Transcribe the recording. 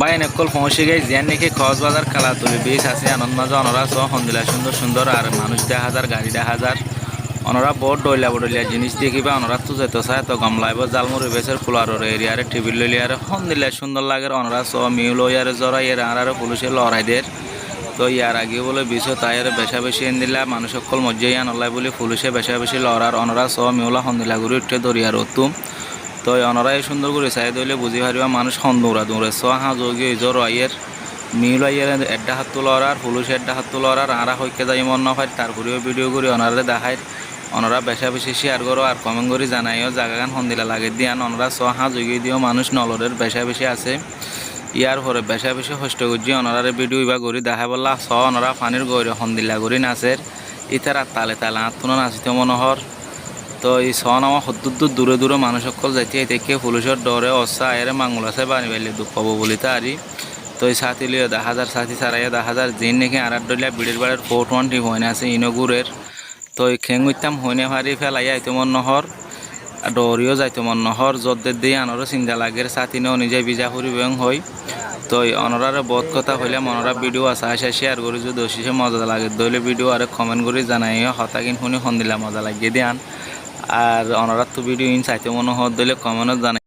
বাইন একল পৌঁছে গে জিয়ান নাকি কক্সবাজার কালাতুলি বিচ আছে আনন্দ মাঝে অনরা সহ হন্দিলা সুন্দর সুন্দর আর মানুষ 10,000 গাড়ি 10,000 অনরা বহুত ডইলা বডলিয়া জিনিস দেখিবা অনরা তো যেতে চায় তো গমলাইব জালমুড়ি বেসের কুলারর এরিয়ারে টেবিল লইয়ারে হন্দিলা সুন্দর লাগে অনরা সহ মিউল ইয়ারে জরা ইয়ার আর পুলিশের লড়াইদের তো ইয়ার আগে বলে বিশ তাইয়ের বেশা বেশি এন দিলা মানুষ সকল মজ্জে ইয়ান অলাই বলে পুলিশে বেশা বেশি লড়ার অনরা সহ মিউলা হন্দিলা ঘুরে উঠে দরিয়ার অতুম তো অনরাই সুন্দর করে চাই দইলে বুঝি পারিবা মানুষ হন দৌড়া দৌড়ে ছ হা যোগী জোর আইয়ের মিল আইয়ের এড্ডা হাত তোলার আর পুলিশ এড্ডা হাত তোলার আর আরা হইকে যাই মন না হয় তারপরেও ভিডিও করে অনারে দেখায় অনরা বেশা বেশি শেয়ার করো আর কমেন্ট করে জানাইও জায়গাগান হন্দিলা লাগে দিয়ান অনরা ছ হা যোগী দিও মানুষ নলরের বেশা বেশি আছে ইয়ার পরে বেশা বেশি হষ্ট করছি অনরারে ভিডিও ইবা করি দেখা বললা ছ অনরা পানির গৌরে হন্দিলা করি নাচের ইতার তালে তালে আত্মনা নাচিতে মনোহর তো এই সন আমার সদ্দূর দূরে দূরে মানুষ সকল যাইতে দেখে পুলিশের ডরে অসা এর মাঙ্গুল আছে বানি বাইলে দুঃখ পাবো বলি তারি তো এই সাথী লিয়ে 10,000 সাথী ছাড়াইয়া 10,000 জিন নাকি আর ডলিয়া বিড়ের বাড়ির 420 হইনে আছে ইনগুরের তো এই খেং উইতাম হইনে ভারি ফেলাইয়া আইতে মন নহর ডরিও যাইতে মন নহর যদ্দের দিয়ে আনরও চিন্তা লাগের সাথী নেও নিজে বিজা ফুরি বেং হই তো এই অনরারে বহুত কথা হইলে মনরা ভিডিও আসা আসা শেয়ার করি যদি দোষিসে মজা লাগে দইলে ভিডিও আরে কমেন্ট করে জানাইও হতাকিন শুনি হন দিলা মজা লাগিয়ে দিয়ান আর অনরাত তো ভিডিও ইন চাইতে মনে হত দিলে কমেন্টত জানাই।